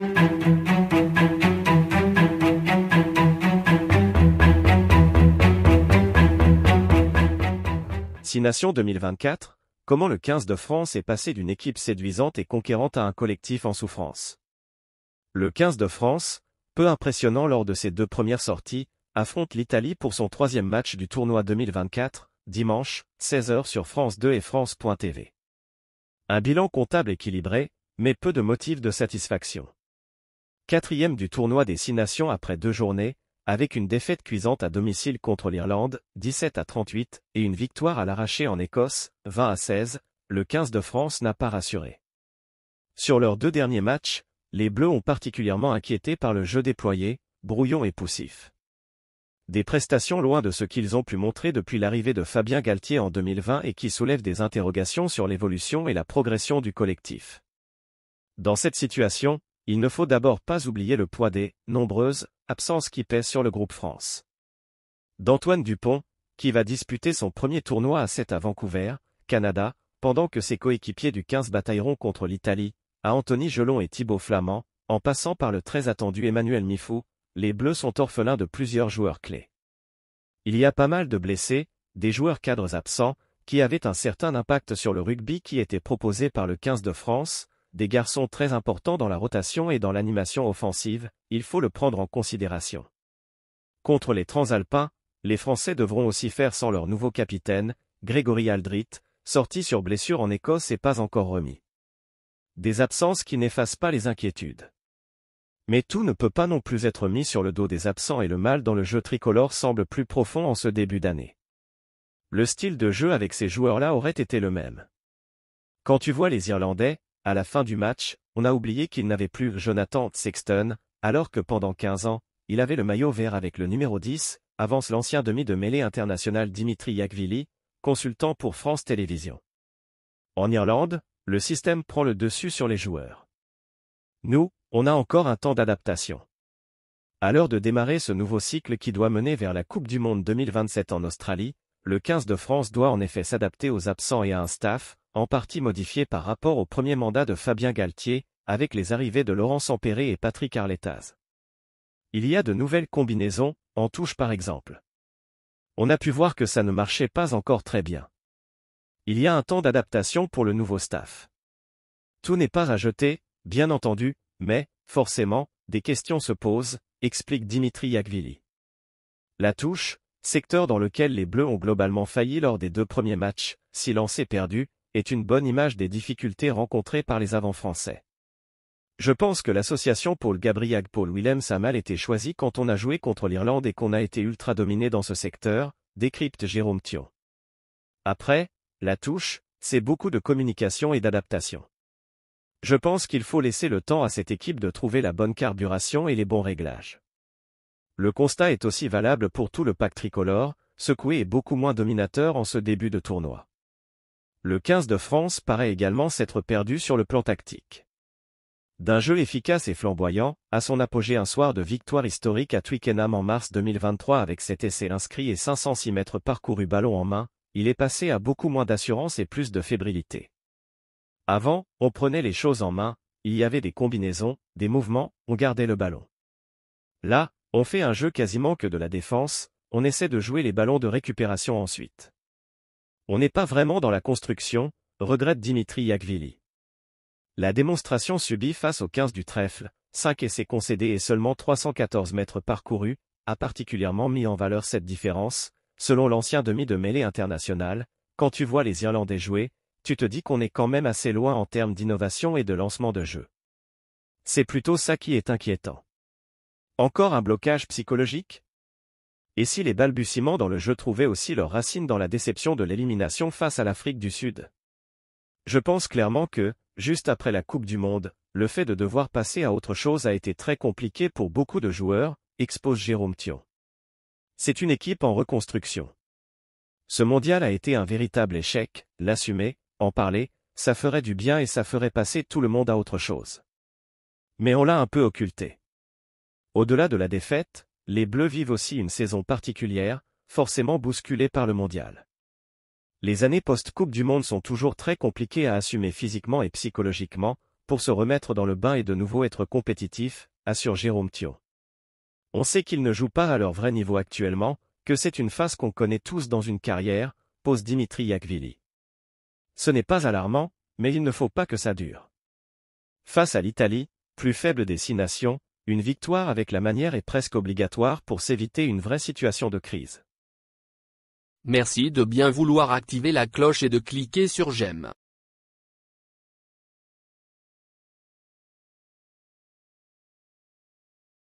Six Nations 2024, comment le 15 de France est passé d'une équipe séduisante et conquérante à un collectif en souffrance. Le 15 de France, peu impressionnant lors de ses deux premières sorties, affronte l'Italie pour son troisième match du tournoi 2024, dimanche, 16h sur France 2 et France.tv. Un bilan comptable équilibré, mais peu de motifs de satisfaction. Quatrième du tournoi des 6 nations après 2 journées, avec une défaite cuisante à domicile contre l'Irlande, 17-38, et une victoire à l'arraché en Écosse, 20-16, le 15 de France n'a pas rassuré. Sur leurs 2 derniers matchs, les Bleus ont particulièrement inquiété par le jeu déployé, brouillon et poussif. Des prestations loin de ce qu'ils ont pu montrer depuis l'arrivée de Fabien Galtier en 2020 et qui soulèvent des interrogations sur l'évolution et la progression du collectif. Dans cette situation, il ne faut d'abord pas oublier le poids des nombreuses absences qui pèsent sur le groupe France. D'Antoine Dupont, qui va disputer son premier tournoi à 7 à Vancouver, Canada, pendant que ses coéquipiers du 15 batailleront contre l'Italie, à Anthony Gelon et Thibaut Flamand, en passant par le très attendu Emmanuel Mifou, les Bleus sont orphelins de plusieurs joueurs clés. Il y a pas mal de blessés, des joueurs cadres absents, qui avaient un certain impact sur le rugby qui était proposé par le 15 de France, des garçons très importants dans la rotation et dans l'animation offensive, il faut le prendre en considération. Contre les Transalpins, les Français devront aussi faire sans leur nouveau capitaine, Grégory Aldrit, sorti sur blessure en Écosse et pas encore remis. Des absences qui n'effacent pas les inquiétudes. Mais tout ne peut pas non plus être mis sur le dos des absents et le mal dans le jeu tricolore semble plus profond en ce début d'année. Le style de jeu avec ces joueurs-là aurait été le même. Quand tu vois les Irlandais, à la fin du match, on a oublié qu'il n'avait plus Jonathan Sexton, alors que pendant 15 ans, il avait le maillot vert avec le numéro 10, avance l'ancien demi de mêlée international Dimitri Yakvili, consultant pour France Télévisions. En Irlande, le système prend le dessus sur les joueurs. Nous, on a encore un temps d'adaptation. À l'heure de démarrer ce nouveau cycle qui doit mener vers la Coupe du Monde 2027 en Australie, le 15 de France doit en effet s'adapter aux absents et à un staff, en partie modifié par rapport au premier mandat de Fabien Galtier, avec les arrivées de Laurent Sampéré et Patrick Arletaz. Il y a de nouvelles combinaisons, en touche par exemple. On a pu voir que ça ne marchait pas encore très bien. Il y a un temps d'adaptation pour le nouveau staff. Tout n'est pas à jeter, bien entendu, mais, forcément, des questions se posent, explique Dimitri Yakvili. La touche, secteur dans lequel les Bleus ont globalement failli lors des 2 premiers matchs, si lancé perdu, est une bonne image des difficultés rencontrées par les avants français. Je pense que l'association Paul Gabriel-Paul Willems a mal été choisie quand on a joué contre l'Irlande et qu'on a été ultra dominé dans ce secteur, décrypte Jérôme Thion. Après, la touche, c'est beaucoup de communication et d'adaptation. Je pense qu'il faut laisser le temps à cette équipe de trouver la bonne carburation et les bons réglages. Le constat est aussi valable pour tout le pack tricolore, secoué et beaucoup moins dominateur en ce début de tournoi. Le 15 de France paraît également s'être perdu sur le plan tactique. D'un jeu efficace et flamboyant, à son apogée un soir de victoire historique à Twickenham en mars 2023 avec 7 essais inscrits et 506 mètres parcourus ballon en main, il est passé à beaucoup moins d'assurance et plus de fébrilité. Avant, on prenait les choses en main, il y avait des combinaisons, des mouvements, on gardait le ballon. Là, on fait un jeu quasiment que de la défense, on essaie de jouer les ballons de récupération ensuite. On n'est pas vraiment dans la construction, regrette Dimitri Yakvili. La démonstration subie face au 15 du trèfle, 5 essais concédés et seulement 314 mètres parcourus, a particulièrement mis en valeur cette différence, selon l'ancien demi de mêlée international. Quand tu vois les Irlandais jouer, tu te dis qu'on est quand même assez loin en termes d'innovation et de lancement de jeu. C'est plutôt ça qui est inquiétant. Encore un blocage psychologique ? Et si les balbutiements dans le jeu trouvaient aussi leurs racines dans la déception de l'élimination face à l'Afrique du Sud ? Je pense clairement que, juste après la Coupe du Monde, le fait de devoir passer à autre chose a été très compliqué pour beaucoup de joueurs, expose Jérôme Thion. C'est une équipe en reconstruction. Ce mondial a été un véritable échec, l'assumer, en parler, ça ferait du bien et ça ferait passer tout le monde à autre chose. Mais on l'a un peu occulté. Au-delà de la défaite, les Bleus vivent aussi une saison particulière, forcément bousculée par le mondial. Les années post-Coupe du Monde sont toujours très compliquées à assumer physiquement et psychologiquement, pour se remettre dans le bain et de nouveau être compétitif, assure Jérôme Thiaw. On sait qu'ils ne jouent pas à leur vrai niveau actuellement, que c'est une phase qu'on connaît tous dans une carrière, pose Dimitri Yachvili. Ce n'est pas alarmant, mais il ne faut pas que ça dure. Face à l'Italie, plus faible des 6 nations, une victoire avec la manière est presque obligatoire pour s'éviter une vraie situation de crise. Merci de bien vouloir activer la cloche et de cliquer sur j'aime.